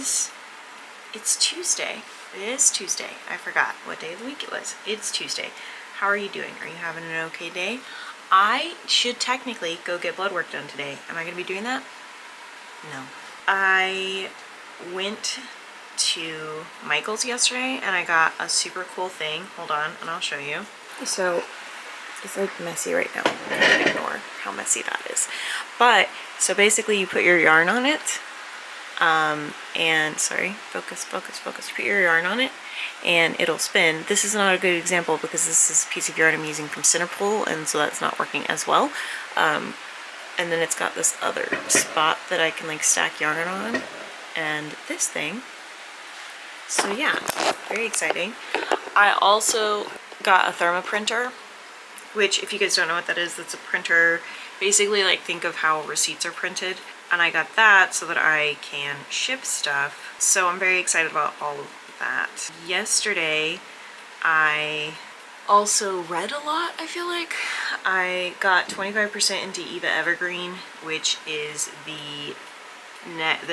is, it's Tuesday. It is Tuesday. I forgot what day of the week it was. It's Tuesday. How are you doing? Are you having an okay day? I should technically go get blood work done today. Am I going to be doing that? No. I went to Michael's yesterday and I got a super cool thing. Hold on and I'll show you. So it's like messy right now. I'm gonna ignore how messy that is. But so basically you put your yarn on it. And sorry, focus. Put your yarn on it and it'll spin. This is not a good example because this is a piece of yarn I'm using from Centerpool, and so that's not working as well. And then it's got this other spot that I can like stack yarn on, and this thing. So yeah, very exciting. I also got a thermo printer, which if you guys don't know what that is, that's a printer, basically like think of how receipts are printed. And I got that so that I can ship stuff. So I'm very excited about all of that. Yesterday, I also read a lot, I feel like. I got 25% into Eva Evergreen, which is the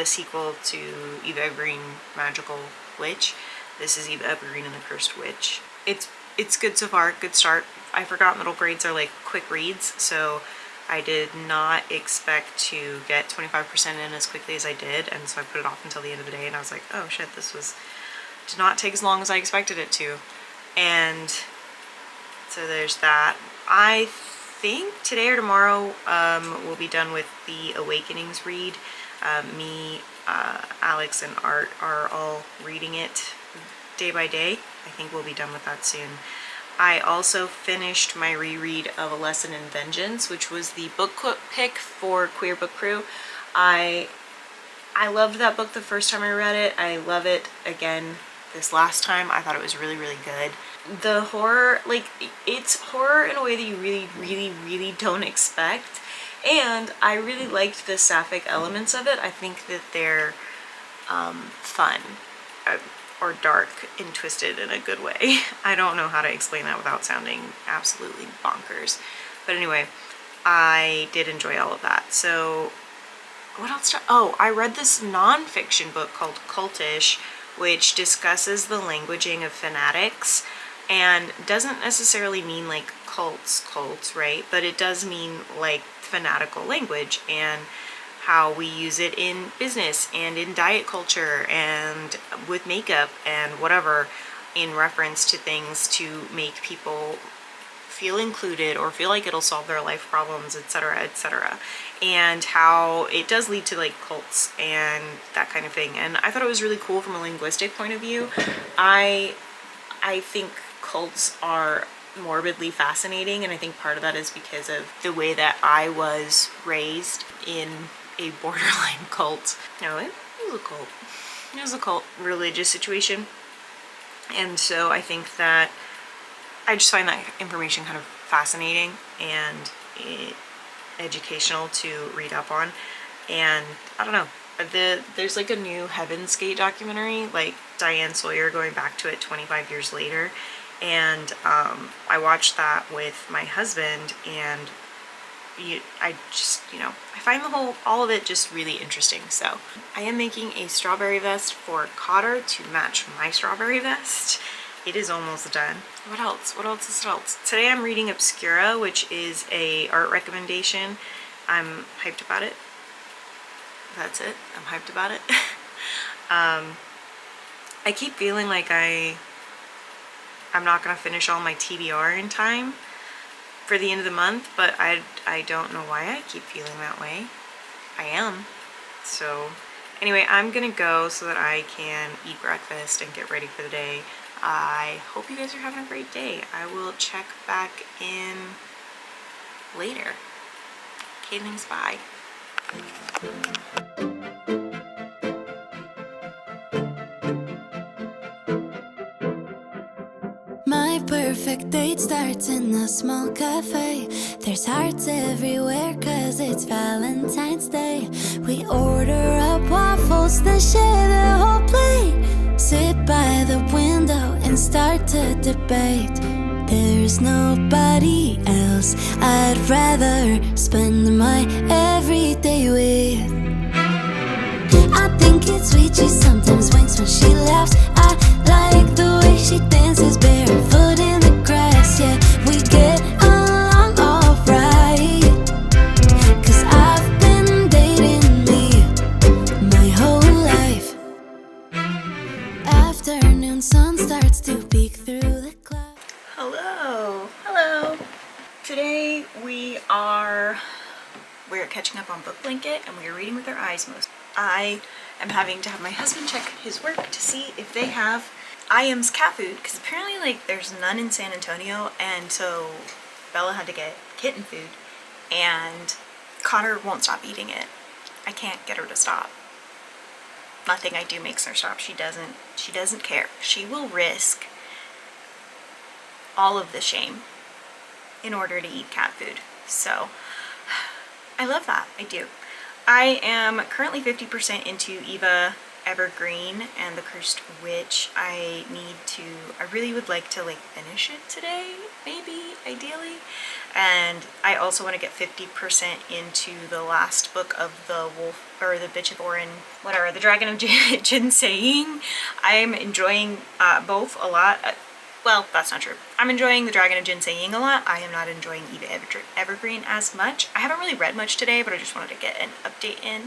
sequel to Eva Evergreen Magical Witch. This is Eva Evergreen and the Cursed Witch. It's good so far, good start. I forgot middle grades are like quick reads, so I did not expect to get 25% in as quickly as I did, and so I put it off until the end of the day, and I was like, oh shit, did not take as long as I expected it to. And so there's that. I think today or tomorrow we'll be done with the Awakenings read. Me, Alex, and Art are all reading it day by day. I think we'll be done with that soon. I also finished my reread of A Lesson in Vengeance, which was the book pick for Queer Book Crew. I loved that book the first time I read it. I love it again this last time. I thought it was really, really good. The horror, like, it's horror in a way that you really, really, really don't expect. And I really liked the sapphic elements of it. I think that they're fun. Or dark and twisted in a good way. I don't know how to explain that without sounding absolutely bonkers. But anyway, I did enjoy all of that. So what else? I read this non-fiction book called Cultish, which discusses the languaging of fanatics, and doesn't necessarily mean like cults, right? But it does mean like fanatical language and how we use it in business and in diet culture and with makeup and whatever, in reference to things to make people feel included or feel like it'll solve their life problems, etc., etc. And how it does lead to like cults and that kind of thing. And I thought it was really cool from a linguistic point of view. I think cults are morbidly fascinating, and I think part of that is because of the way that I was raised in a borderline cult. No, it was a cult. It was a cult religious situation. And so I think that I just find that information kind of fascinating and educational to read up on. And I don't know, there's like a new Heaven's Gate documentary, like Diane Sawyer going back to it 25 years later. And I watched that with my husband, and I just, I find all of it just really interesting. So I am making a strawberry vest for Cotter to match my strawberry vest. It is almost done. What else? Today I'm reading Obscura, which is a art recommendation. I'm hyped about it. That's it. I'm hyped about it. I keep feeling like I'm not gonna finish all my TBR in time for the end of the month, but I don't know why I keep feeling that way. I am. So anyway, I'm gonna go so that I can eat breakfast and get ready for the day. I hope you guys are having a great day. I will check back in later. Okay, thanks, bye. My perfect date starts in a small cafe. There's hearts everywhere 'cause it's Valentine's Day. We order up waffles, then share the whole plate. Sit by the window and start to debate. There's nobody else I'd rather spend my everyday with. I think it's sweet, she's something afternoon sun starts to peek through the clouds. Hello, hello. Today we're catching up on Book Blanket and we are reading with our eyes most. I am having to have my husband check his work to see if they have IAM's cat food, because apparently like there's none in San Antonio, and so Bella had to get kitten food and Connor won't stop eating it. I can't get her to stop. Nothing I do makes her stop. She doesn't care. She will risk all of the shame in order to eat cat food. So I love that. I do. I am currently 50% into Eva Evergreen and the Cursed Witch. I really would like to like finish it today, maybe, ideally. And I also want to get 50% into the last book of the Wolf, or the Bitch of Orin, whatever, the Dragon of Jinsaying. I'm enjoying both a lot. Well, that's not true. I'm enjoying the Dragon of Jinsaying a lot. I am not enjoying Eva Evergreen as much. I haven't really read much today, but I just wanted to get an update in.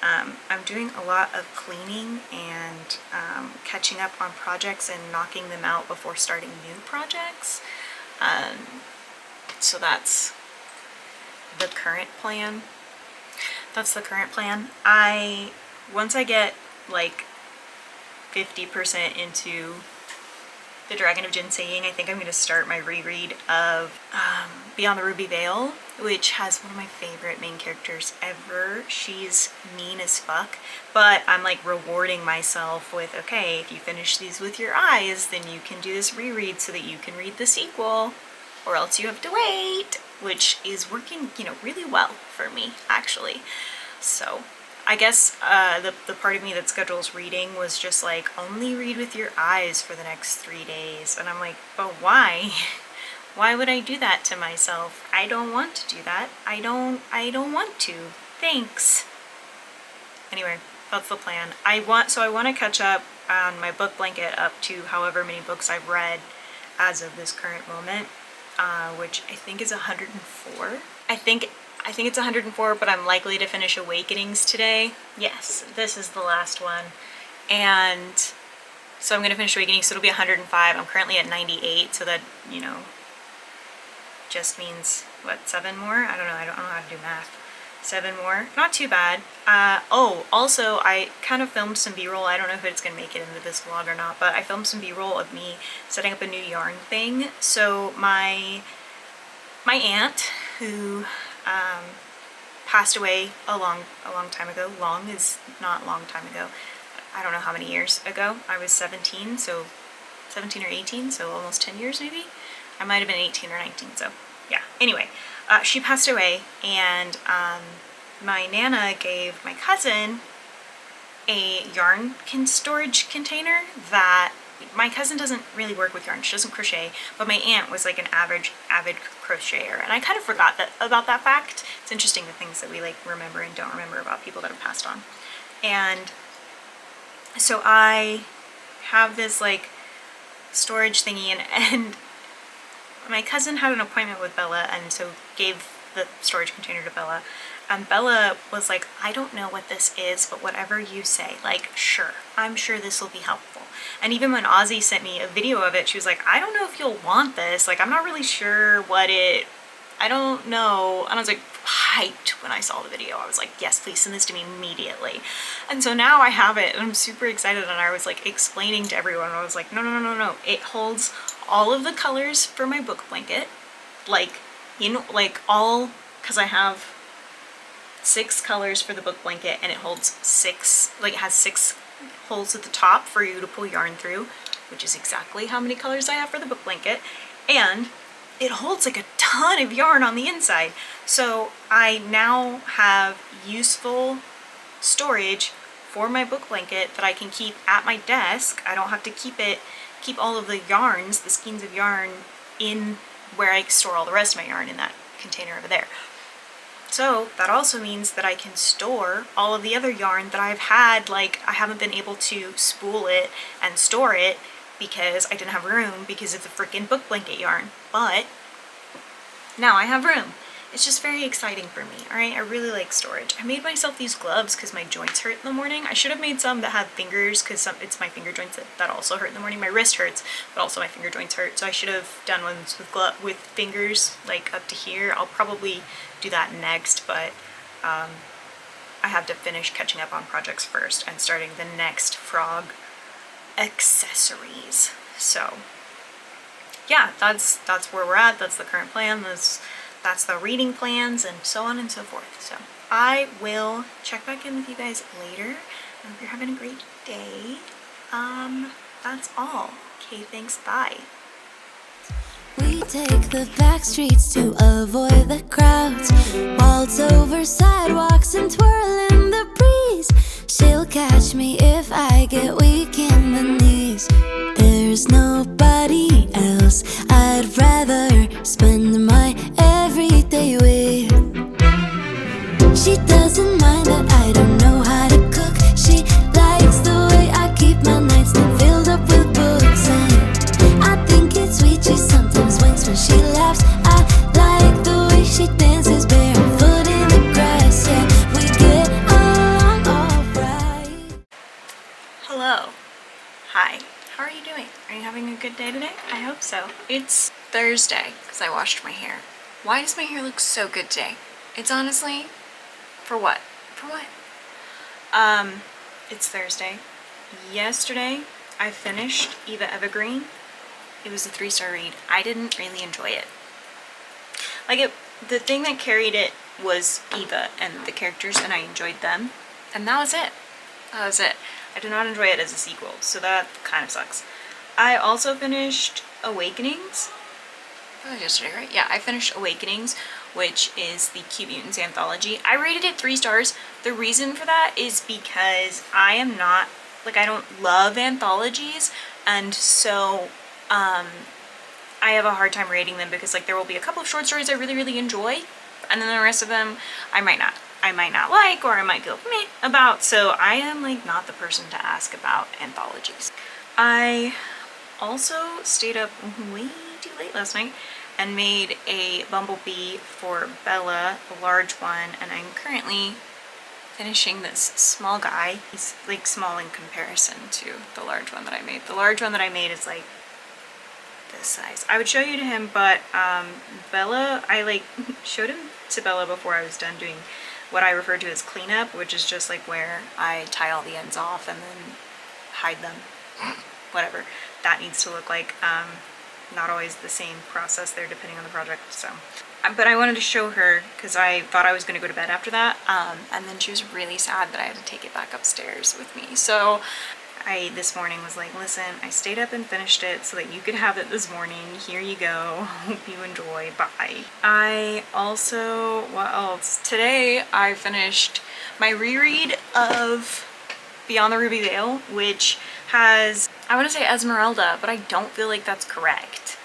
I'm doing a lot of cleaning and catching up on projects and knocking them out before starting new projects. So that's the current plan. Once I get like 50% into the Dragon of Jinsaying, I think I'm going to start my reread of Beyond the Ruby Veil, which has one of my favorite main characters ever. She's mean as fuck, but I'm like rewarding myself with, okay, if you finish these with your eyes, then you can do this reread so that you can read the sequel, or else you have to wait, which is working, really well for me, actually. So I guess the part of me that schedules reading was just like, only read with your eyes for the next 3 days. And I'm like, but why? Why would I do that to myself? I don't want to do that. I don't want to. Thanks. Anyway, that's the plan. I want to catch up on my Book Blanket up to however many books I've read as of this current moment, which I think is 104. I think it's 104, but I'm likely to finish Awakenings today. Yes, this is the last one. And so I'm going to finish Awakenings, so it'll be 105. I'm currently at 98, so that, just means, what, 7 more? I don't know how to do math. 7 more. Not too bad. Also, I kind of filmed some B-roll. I don't know if it's going to make it into this vlog or not, but I filmed some B-roll of me setting up a new yarn thing. So my aunt, who passed away a long time ago. Long is not long time ago. I don't know how many years ago. I was 17, so 17 or 18, so almost 10 years maybe. I might have been 18 or 19, so yeah. Anyway, she passed away, and my Nana gave my cousin a yarn storage container that my cousin doesn't really work with yarn. She doesn't crochet, but my aunt was like an avid crocheter, and I kind of forgot about that fact. It's interesting the things that we like remember and don't remember about people that have passed on. And so I have this like storage thingy, and my cousin had an appointment with Bella, and so gave the storage container to Bella. And Bella was like, I don't know what this is, but whatever you say, like, sure, I'm sure this will be helpful. And even when Ozzy sent me a video of it, she was like, I don't know if you'll want this. Like, I'm not really sure I don't know. And I was like hyped when I saw the video. I was like, yes, please send this to me immediately. And so now I have it, and I'm super excited. And I was like explaining to everyone, I was like, no. It holds all of the colors for my book blanket. Like, because I have 6 colors for the book blanket, and it holds 6, like it has 6 holes at the top for you to pull yarn through, which is exactly how many colors I have for the book blanket. And it holds like a ton of yarn on the inside. So I now have useful storage for my book blanket that I can keep at my desk. I don't have to keep all of the yarns, the skeins of yarn, in where I store all the rest of my yarn, in that container over there. So that also means that I can store all of the other yarn that I've had, like I haven't been able to spool it and store it because I didn't have room because of the freaking book blanket yarn. But now I have room. It's just very exciting for me, all right? I really like storage. I made myself these gloves because my joints hurt in the morning. I should have made some that have fingers because it's my finger joints that also hurt in the morning. My wrist hurts, but also my finger joints hurt. So I should have done ones with fingers like up to here. I'll probably do that next, but I have to finish catching up on projects first and starting the next frog accessories. So yeah, that's where we're at. That's the current plan. That's the reading plans and so on and so forth. So I will check back in with you guys later. I hope you're having a great day. That's all. Okay, thanks, bye. We take the back streets to avoid the crowds, waltz over sidewalks and twirl in the breeze. She'll catch me if I get weak in the knees. There's nobody else I'd rather spend my everyday with. She doesn't mind that I don't know how to cook. She likes the way I keep my nightstand filled up with books, and I think it's sweet. She sometimes winks when she laughs. I like the way she dances barefoot in the grass. Yeah, we get along alright. Hello. Hi. How are you doing? Are you having a good day today? I hope so. It's Thursday because I washed my hair. Why does my hair look so good today? It's honestly, for what? For what? It's Thursday. Yesterday, I finished Eva Evergreen. It was a 3-star read. I didn't really enjoy it. The thing that carried it was Eva and the characters, and I enjoyed them. And that was it. That was it. I did not enjoy it as a sequel, so that kind of sucks. I also finished Awakenings. That was yesterday, right? Yeah, I finished Awakenings, which is the Cute Mutants anthology. I rated it 3 stars. The reason for that is because I am not, I don't love anthologies, and so I have a hard time rating them because there will be a couple of short stories I really, really enjoy, and then the rest of them I might not like, or I might go meh about, so I am not the person to ask about anthologies. I also stayed up way too late last night and made a bumblebee for Bella, a large one, and I'm currently finishing this small guy. He's small in comparison to the large one that I made. The large one that I made is this size. I would show you to him, but Bella, I showed him to Bella before I was done doing what I refer to as cleanup, which is just where I tie all the ends off and then hide them. Whatever that needs to look like. Not always the same process there depending on the project. So, but I wanted to show her because I thought I was going to go to bed after that, and then she was really sad that I had to take it back upstairs with me. So I this morning was listen, I stayed up and finished it so that you could have it this morning. Here you go. Hope you enjoy. Bye. I also, what else? Today I finished my reread of Beyond the Ruby Veil, which has, I want to say Esmeralda, but I don't feel like that's correct.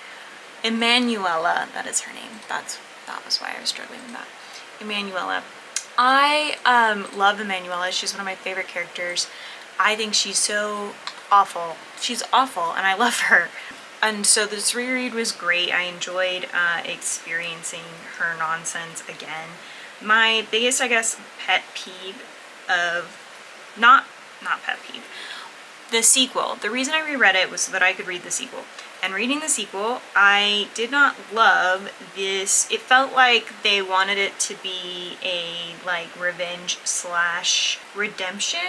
Emanuela, that is her name. That was why I was struggling with that. Emanuela. I love Emanuela. She's one of my favorite characters. I think she's so awful. She's awful, and I love her. And so this reread was great. I enjoyed experiencing her nonsense again. My biggest, I guess, pet peeve of, not pet peeve, the sequel. The reason I reread it was so that I could read the sequel. And reading the sequel, I did not love this. It felt like they wanted it to be a revenge / redemption.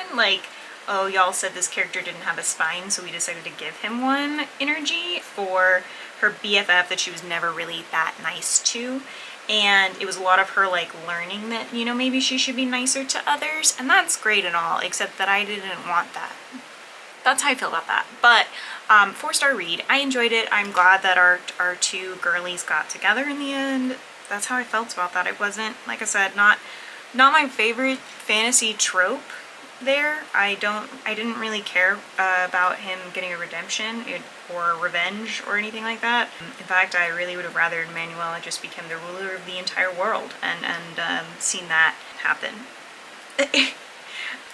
Oh, y'all said this character didn't have a spine, so we decided to give him one energy for her BFF that she was never really that nice to. And it was a lot of her learning that, maybe she should be nicer to others. And that's great and all, except that I didn't want that. That's how I feel about that. But 4-star read. I enjoyed it. I'm glad that our two girlies got together in the end. That's how I felt about that. It wasn't, like I said, not my favorite fantasy trope there. I didn't really care about him getting a redemption or revenge or anything like that. In fact, I really would have rather Manuela just become the ruler of the entire world and seen that happen.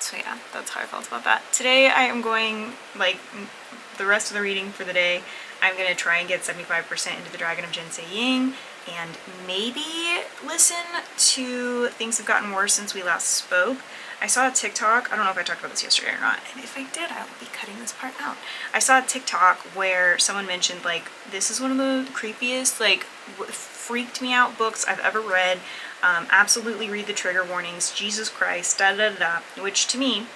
So yeah, that's how I felt about that. Today I am going, the rest of the reading for the day, I'm going to try and get 75% into the Dragon of Jinsei Ying. and maybe listen to Things Have Gotten Worse Since We Last Spoke. I saw a TikTok, I don't know if I talked about this yesterday or not, and if I did, I will be cutting this part out. I saw a TikTok where someone mentioned, like, this is one of the creepiest, like, freaked me out books I've ever read. Absolutely read the trigger warnings, Jesus Christ, da da da, which to me,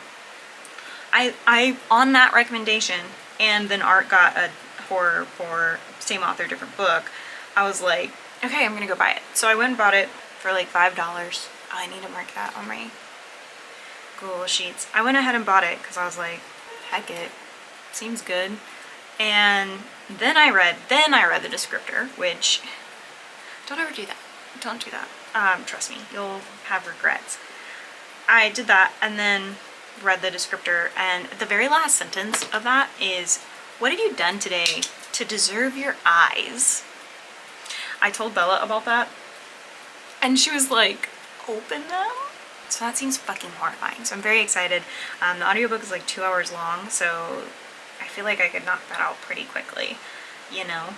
I on that recommendation, and then Art got a horror for same author, different book, I was like, okay, I'm gonna go buy it. So I went and bought it for like $5. Oh, I need to mark that on my Google Sheets. I went ahead and bought it because I was like, heck it, seems good. And then I read the descriptor, which, don't ever do that. Don't do that. Trust me, you'll have regrets. I did that and then read the descriptor, and the very last sentence of that is, what have you done today to deserve your eyes? I told Bella about that, and she was like, open them? So that seems fucking horrifying. So I'm very excited. The audiobook is like 2 hours long, so I feel like I could knock that out pretty quickly, you know?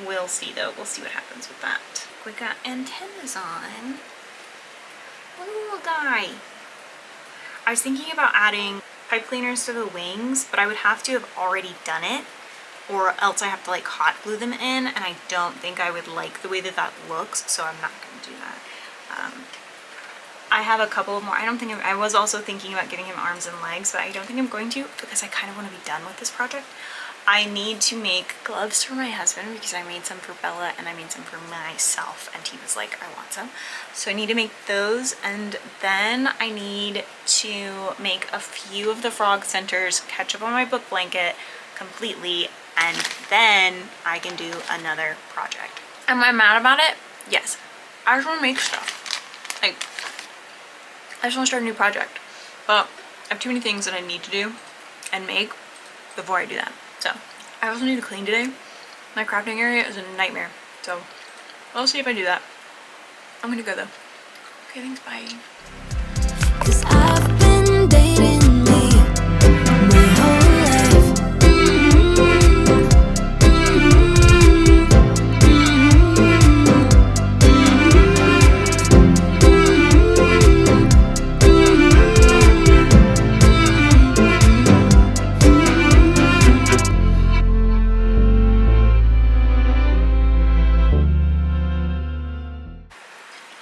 We'll see though, we'll see what happens with that. We got antennas on. Little guy. I was thinking about adding pipe cleaners to the wings, but I would have to have already done it, or else I have to like hot glue them in, and I don't think I would like the way that that looks, so I'm not going to do that. I have a couple more. I was also thinking about giving him arms and legs, but I don't think I'm going to, because I kind of want to be done with this project. I need to make gloves for my husband because I made some for Bella and I made some for myself, and he was like, I want some. So I need to make those, and then I need to make a few of the frog centers, catch up on my book blanket completely, and then I can do another project. Am I mad about it? Yes. I just want to make stuff. Like, I just want to start a new project. But I have too many things that I need to do and make before I do that. So, I also need to clean today. My crafting area is a nightmare. So, we'll see if I do that. I'm gonna go though. Okay, thanks, bye. 'Cause I've been dating me my whole life.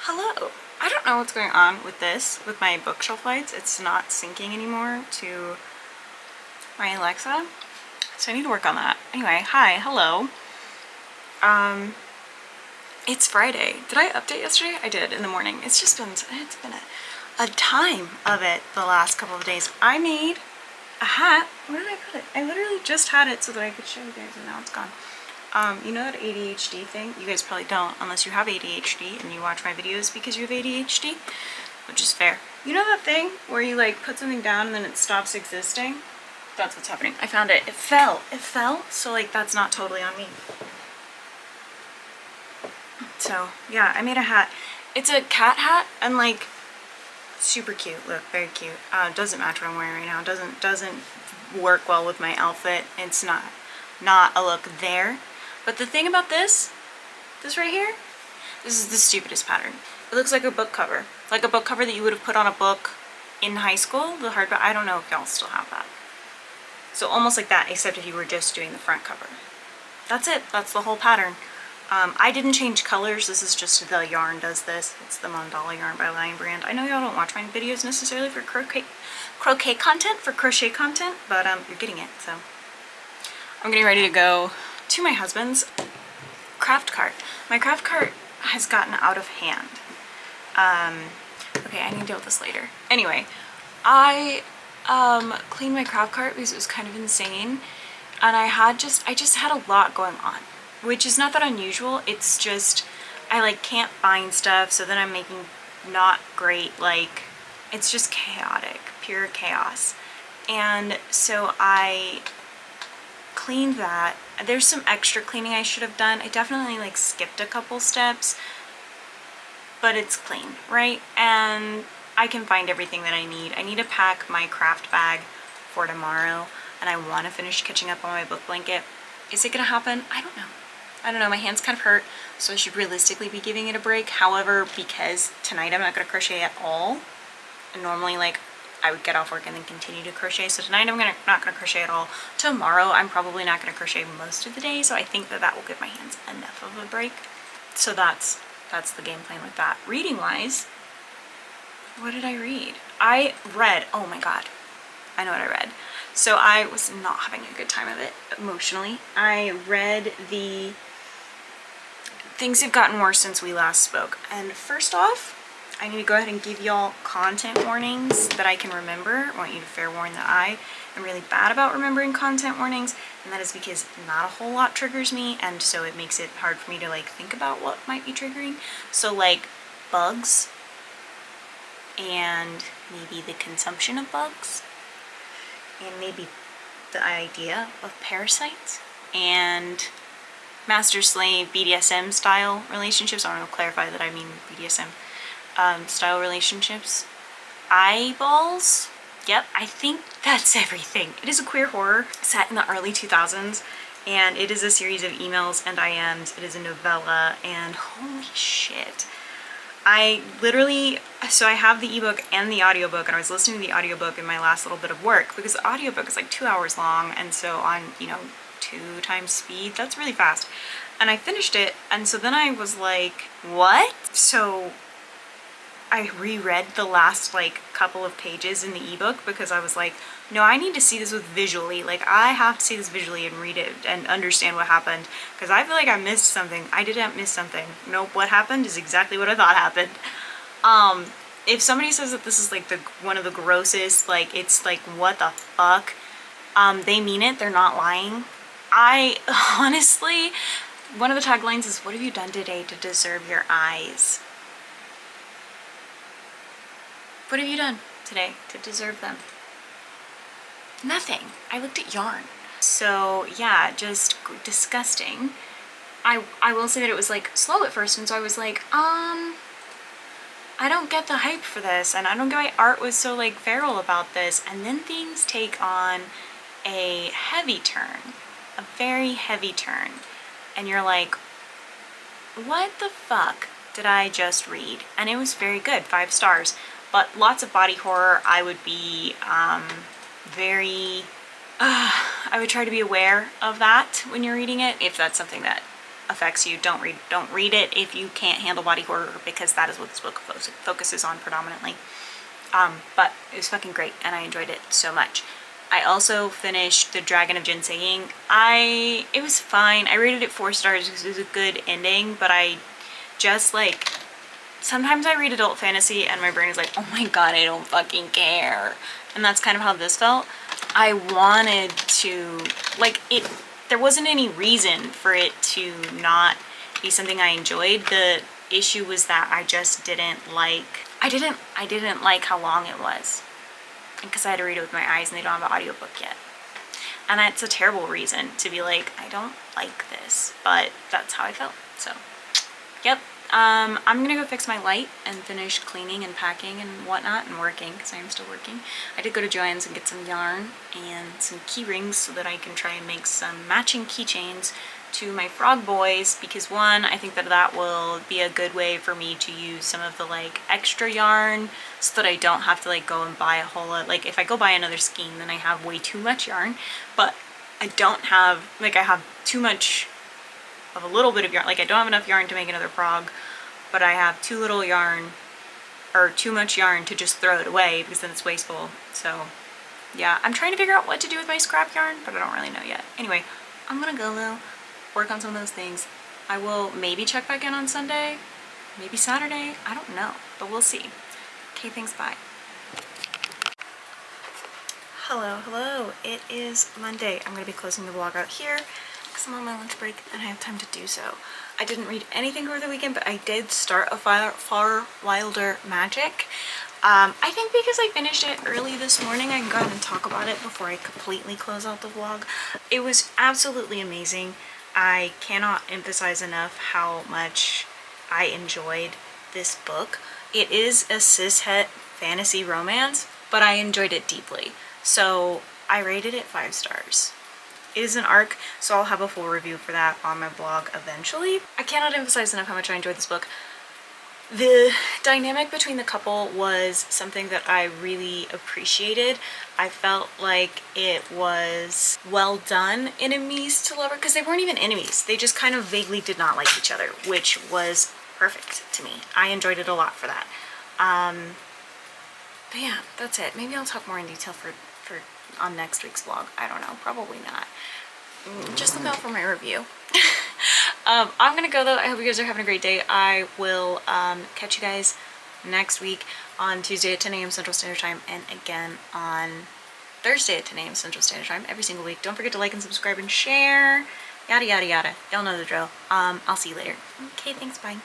Hello. I don't know what's going on with this, with my bookshelf lights. It's not syncing anymore to my Alexa, so I need to work on that. Anyway, hi, hello. It's Friday. Did I update yesterday? I did in the morning. It's been a time of it the last couple of days. I made a hat. Where did I put it? I literally just had it so that I could show you guys, and now it's gone. You know that ADHD thing? You guys probably don't unless you have ADHD and you watch my videos because you have ADHD, which is fair. You know that thing where you like put something down and then it stops existing? That's what's happening. I found it. It fell. So like that's not totally on me. So yeah, I made a hat. It's a cat hat and like super cute. Look, very cute. Doesn't match what I'm wearing right now. Doesn't work well with my outfit. It's not a look there. But the thing about this right here, this is the stupidest pattern. It looks like a book cover. Like a book cover that you would have put on a book in high school, the hardback. I don't know if y'all still have that. So almost like that, except if you were just doing the front cover. That's it. That's the whole pattern. I didn't change colors. This is just the yarn does this. It's the Mandala yarn by Lion brand. I know y'all don't watch my videos necessarily for crochet content, but you're getting it, so. I'm getting ready to go to my husband's craft cart. My craft cart has gotten out of hand. Okay, I need to deal with this later. Anyway, I cleaned my craft cart because it was kind of insane, and I just had a lot going on, which is not that unusual. It's just I like can't find stuff, so then I'm making not great, like it's just chaotic, pure chaos. And so I cleaned that. There's some extra cleaning I should have done. I definitely like skipped a couple steps, but it's clean, right? And I can find everything that I need. I need to pack my craft bag for tomorrow, and I want to finish catching up on my book blanket. Is it gonna happen? I don't know. I don't know, my hands kind of hurt, so I should realistically be giving it a break. However, because tonight I'm not going to crochet at all, and normally like I would get off work and then continue to crochet, so tonight I'm not going to crochet at all. Tomorrow I'm probably not going to crochet most of the day, so I think that will give my hands enough of a break. So that's the game plan with that. Reading wise, what did I read? I read, oh my god, I know what I read. So I was not having a good time of it emotionally. I read the Things Have Gotten Worse Since We Last Spoke. And first off, I need to go ahead and give y'all content warnings that I can remember. I want you to fair warn that I am really bad about remembering content warnings, and that is because not a whole lot triggers me, and so it makes it hard for me to like think about what might be triggering. So like bugs, and maybe the consumption of bugs, and maybe the idea of parasites, and master-slave BDSM style relationships. I want to clarify that I mean BDSM style relationships. Eyeballs. Yep, I think that's everything. It is a queer horror set in the early 2000s, and it is a series of emails and IMs. It is a novella, and holy shit. I literally, so I have the ebook and the audiobook, and I was listening to the audiobook in my last little bit of work, because the audiobook is like 2 hours long, and so on, you know, 2 times speed, that's really fast. And I finished it, and so then I was like, what? So I reread the last like couple of pages in the ebook, because I was like, no, I need to see this with visually. Like, I have to see this visually and read it and understand what happened, because I feel like I missed something. I didn't miss something. Nope, what happened is exactly what I thought happened. If somebody says that this is like one of the grossest, like it's like what the fuck, they mean it. They're not lying. I honestly, one of the taglines is, what have you done today to deserve your eyes? What have you done today to deserve them? Nothing. I looked at yarn. So yeah, just disgusting. I will say that it was like slow at first, and so I was like, I don't get the hype for this, and I don't get why art was so like feral about this. And then things take on a heavy turn, a very heavy turn, and you're like, what the fuck did I just read? And it was very good, 5 stars. But lots of body horror. I would be I would try to be aware of that when you're reading it. If that's something that affects you, don't read it if you can't handle body horror, because that is what this book focuses on predominantly. But it was fucking great, and I enjoyed it so much. I also finished The Dragon of Ginsenging. It was fine. I rated it 4 stars because it was a good ending, but I just like, sometimes I read adult fantasy and my brain is like, oh my god, I don't fucking care. And that's kind of how this felt. I wanted to, like, there wasn't any reason for it to not be something I enjoyed. The issue was that I just didn't like, I didn't like how long it was. Because I had to read it with my eyes and they don't have an audiobook yet. And that's a terrible reason to be like, I don't like this, but that's how I felt. So, yep. I'm gonna go fix my light and finish cleaning and packing and whatnot and working, because I am still working. I did go to Joann's and get some yarn and some key rings so that I can try and make some matching keychains to my frog boys, because one, I think that will be a good way for me to use some of the like extra yarn so that I don't have to like go and buy a whole lot. Like if I go buy another skein, then I have way too much yarn, but I don't have, like I have too much of a little bit of yarn. Like I don't have enough yarn to make another frog, but I have too little yarn, or too much yarn to just throw it away, because then it's wasteful. So yeah, I'm trying to figure out what to do with my scrap yarn, but I don't really know yet. Anyway, I'm gonna go though, work on some of those things. I will maybe check back in on Sunday, maybe Saturday, I don't know, but we'll see. Okay, thanks, bye. Hello, it is Monday. I'm gonna be closing the vlog out here because I'm on my lunch break and I have time to do so. I didn't read anything over the weekend, but I did start a Far Wilder Magic. I think because I finished it early this morning, I can go ahead and talk about it before I completely close out the vlog. It was absolutely amazing. I cannot emphasize enough how much I enjoyed this book. It is a cishet fantasy romance, but I enjoyed it deeply. So I rated it 5 stars. It is an arc, so I'll have a full review for that on my blog eventually. I cannot emphasize enough how much I enjoyed this book. The dynamic between the couple was something that I really appreciated. I felt like it was well done, enemies to lover, because they weren't even enemies. They just kind of vaguely did not like each other, which was perfect to me. I enjoyed it a lot for that. But yeah, that's it. Maybe I'll talk more in detail for on next week's vlog. I don't know, probably not. Just look out for my review. I'm gonna go though. I hope you guys are having a great day. I will catch you guys next week on Tuesday at 10 a.m. Central Standard Time and again on Thursday at 10 a.m. Central Standard Time every single week. Don't forget to like and subscribe and share. Yada yada yada. Y'all know the drill. I'll see you later. Okay, thanks, bye.